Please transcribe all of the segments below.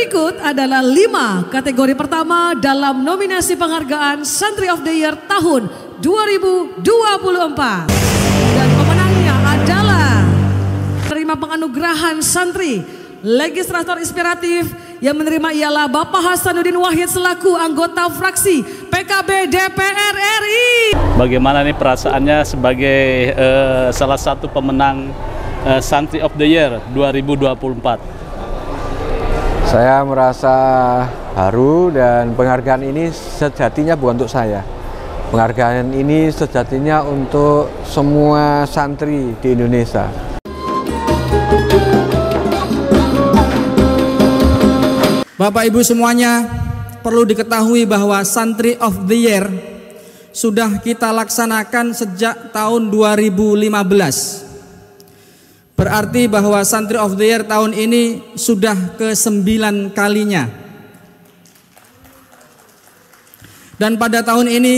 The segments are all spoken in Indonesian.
Berikut adalah 5 kategori pertama dalam nominasi penghargaan Santri of the Year tahun 2024. Dan pemenangnya adalah menerima penganugerahan Santri Legislator Inspiratif yang menerima ialah Bapak Hasanuddin Wahid selaku anggota fraksi PKB DPR RI. Bagaimana nih perasaannya sebagai salah satu pemenang Santri of the Year 2024? Saya merasa haru dan penghargaan ini sejatinya bukan untuk saya. Penghargaan ini sejatinya untuk semua santri di Indonesia. Bapak Ibu semuanya, perlu diketahui bahwa Santri of the Year sudah kita laksanakan sejak tahun 2015. Berarti bahwa Santri of the Year tahun ini sudah ke-9 kalinya. Dan pada tahun ini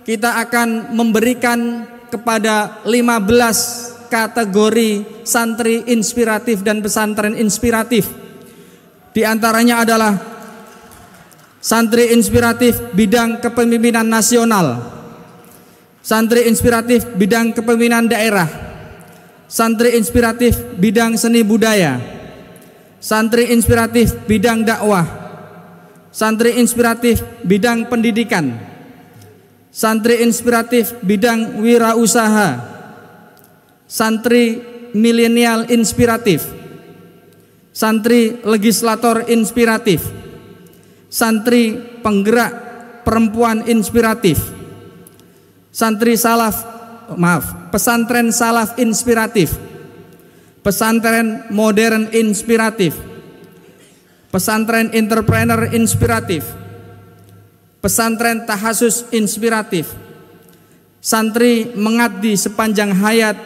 kita akan memberikan kepada 15 kategori santri inspiratif dan pesantren inspiratif. Di antaranya adalah santri inspiratif bidang kepemimpinan nasional, santri inspiratif bidang kepemimpinan daerah, santri inspiratif bidang seni budaya, santri inspiratif bidang dakwah, santri inspiratif bidang pendidikan, santri inspiratif bidang wirausaha, santri milenial inspiratif, santri legislator inspiratif, santri penggerak perempuan inspiratif, santri pesantren salaf inspiratif, pesantren modern inspiratif, pesantren entrepreneur inspiratif, pesantren tahasus inspiratif, santri mengabdi sepanjang hayat,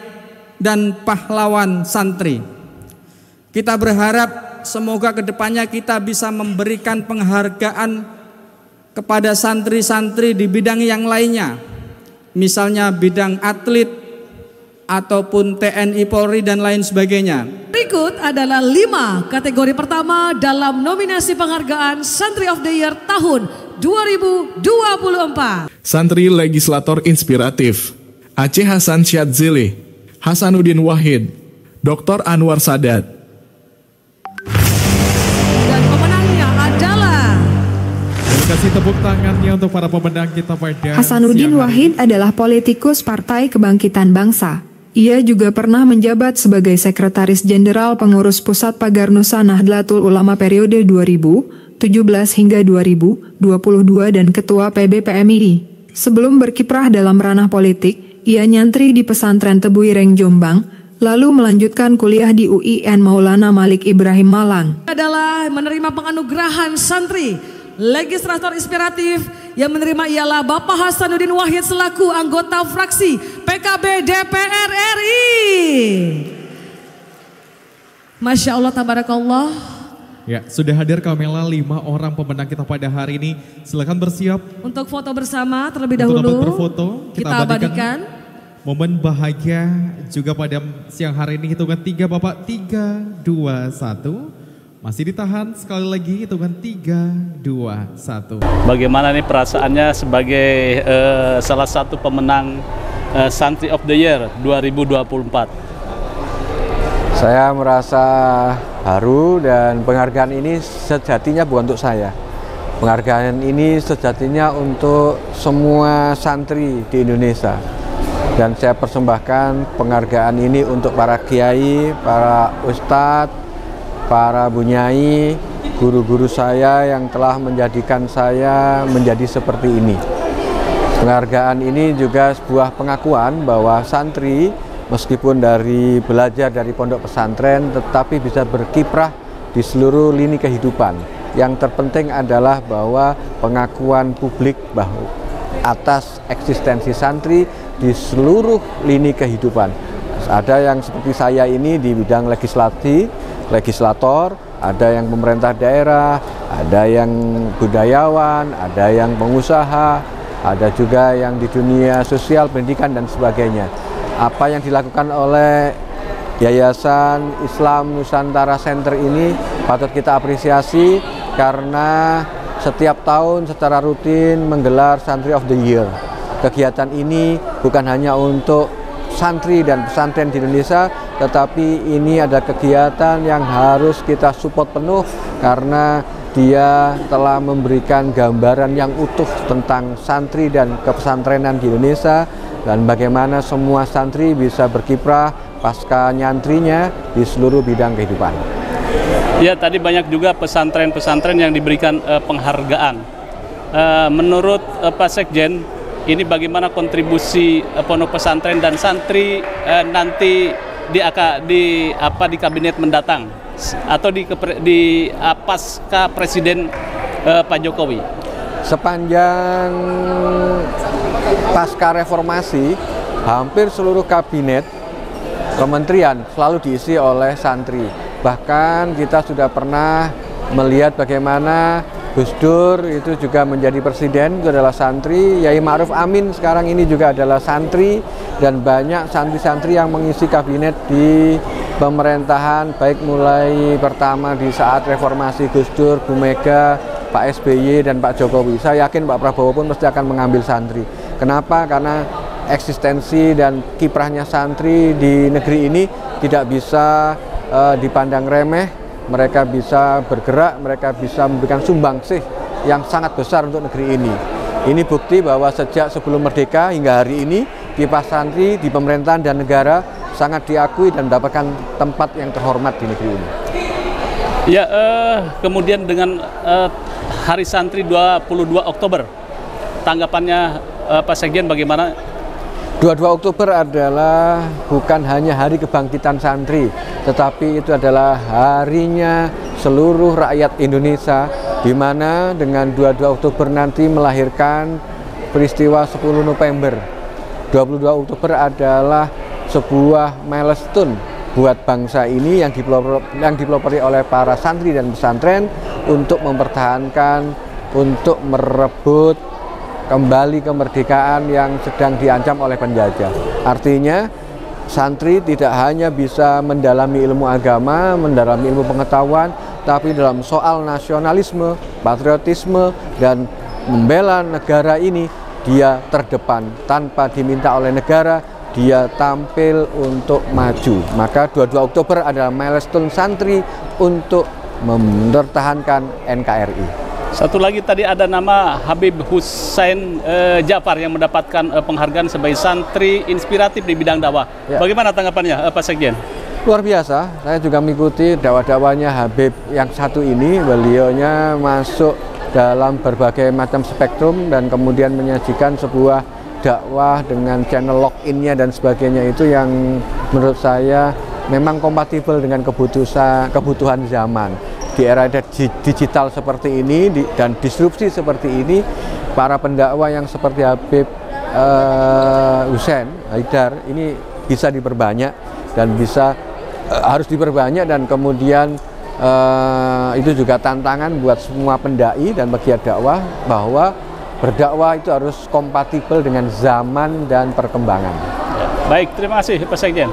dan pahlawan santri. Kita berharap semoga kedepannya kita bisa memberikan penghargaan kepada santri-santri di bidang yang lainnya, misalnya bidang atlet ataupun TNI Polri dan lain sebagainya. Berikut adalah 5 kategori pertama dalam nominasi penghargaan Santri of the Year tahun 2024. Santri Legislator Inspiratif Aceh Hasan Syadzili, Hasanuddin Wahid, Dr. Anwar Sadat. Dan pemenangnya adalah, kasih tepuk tangannya untuk para pemenang kita pada Hasanuddin Wahid adalah politikus Partai Kebangkitan Bangsa. Ia juga pernah menjabat sebagai Sekretaris Jenderal Pengurus Pusat Pagarnusa Nahdlatul Ulama periode 2017 hingga 2022 dan Ketua PBPMI. Sebelum berkiprah dalam ranah politik, ia nyantri di pesantren Tebuireng Jombang, lalu melanjutkan kuliah di UIN Maulana Malik Ibrahim Malang. Adalah menerima penganugerahan Santri Legislator Inspiratif yang menerima ialah Bapak Hasanuddin Wahid selaku anggota fraksi PKB DPR RI. Masya Allah, tabarakallah. Ya, sudah hadir Kamela 5 orang pemenang kita pada hari ini. Silakan bersiap untuk foto bersama terlebih dahulu. Untuk berfoto, kita abadikan momen bahagia juga pada siang hari ini. Hitungan 3 Bapak, 3, 2, 1. Masih ditahan, sekali lagi hitungan 3, 2, 1. Bagaimana nih perasaannya sebagai salah satu pemenang Santri of the Year 2024? Saya merasa haru dan penghargaan ini sejatinya bukan untuk saya. Penghargaan ini sejatinya untuk semua santri di Indonesia. Dan saya persembahkan penghargaan ini untuk para kiai, para ustadz, para bunyai, guru-guru saya yang telah menjadikan saya menjadi seperti ini. Penghargaan ini juga sebuah pengakuan bahwa santri meskipun dari belajar dari pondok pesantren tetapi bisa berkiprah di seluruh lini kehidupan. Yang terpenting adalah bahwa pengakuan publik bahwa atas eksistensi santri di seluruh lini kehidupan. Ada yang seperti saya ini di bidang legislator, ada yang pemerintah daerah, ada yang budayawan, ada yang pengusaha, ada juga yang di dunia sosial, pendidikan dan sebagainya. Apa yang dilakukan oleh Yayasan Islam Nusantara Center ini patut kita apresiasi karena setiap tahun secara rutin menggelar Santri of the Year. Kegiatan ini bukan hanya untuk santri dan pesantren di Indonesia, tetapi ini ada kegiatan yang harus kita support penuh karena dia telah memberikan gambaran yang utuh tentang santri dan kepesantrenan di Indonesia dan bagaimana semua santri bisa berkiprah pasca nyantrinya di seluruh bidang kehidupan. Ya, tadi banyak juga pesantren-pesantren yang diberikan penghargaan. Menurut Pak Sekjen, ini bagaimana kontribusi pondok pesantren dan santri nanti di kabinet mendatang atau di pasca Presiden Pak Jokowi? Sepanjang pasca reformasi, hampir seluruh kabinet kementerian selalu diisi oleh santri. Bahkan kita sudah pernah melihat bagaimana Gus Dur itu juga menjadi presiden, itu adalah santri. Yai Ma'ruf Amin sekarang ini juga adalah santri, dan banyak santri-santri yang mengisi kabinet di pemerintahan, baik mulai pertama di saat reformasi Gus Dur, Bu Mega, Pak SBY, dan Pak Jokowi. Saya yakin Pak Prabowo pun pasti akan mengambil santri. Kenapa? Karena eksistensi dan kiprahnya santri di negeri ini tidak bisa dipandang remeh. Mereka bisa bergerak, mereka bisa memberikan sumbangsih yang sangat besar untuk negeri ini. Ini bukti bahwa sejak sebelum merdeka hingga hari ini, kiprah santri di pemerintahan dan negara sangat diakui dan mendapatkan tempat yang terhormat di negeri ini. Ya, kemudian dengan Hari Santri 22 Oktober, tanggapannya Pak Sekjen bagaimana? 22 Oktober adalah bukan hanya hari kebangkitan santri, tetapi itu adalah harinya seluruh rakyat Indonesia, di mana dengan 22 Oktober nanti melahirkan peristiwa 10 November. 22 Oktober adalah sebuah milestone buat bangsa ini yang dipelopori oleh para santri dan pesantren untuk mempertahankan, untuk merebut kembali kemerdekaan yang sedang diancam oleh penjajah. Artinya santri tidak hanya bisa mendalami ilmu agama, mendalami ilmu pengetahuan, tapi dalam soal nasionalisme, patriotisme, dan membela negara ini dia terdepan. Tanpa diminta oleh negara, dia tampil untuk maju. Maka 22 Oktober adalah milestone santri untuk mempertahankan NKRI. Satu lagi tadi ada nama Habib Hussein Ja'far yang mendapatkan penghargaan sebagai santri inspiratif di bidang dakwah. Ya. Bagaimana tanggapannya Pak Sekjen? Luar biasa, saya juga mengikuti dakwah-dakwahnya Habib yang satu ini. Beliaunya masuk dalam berbagai macam spektrum dan kemudian menyajikan sebuah dakwah dengan channel login-nya dan sebagainya, itu yang menurut saya memang kompatibel dengan kebutuhan zaman. Di era digital seperti ini dan disrupsi seperti ini, para pendakwah yang seperti Habib Hussein Haidar ini bisa diperbanyak dan harus diperbanyak, dan kemudian itu juga tantangan buat semua pendai dan pegiat dakwah bahwa berdakwah itu harus kompatibel dengan zaman dan perkembangan. Baik, terima kasih Pak Sekjen.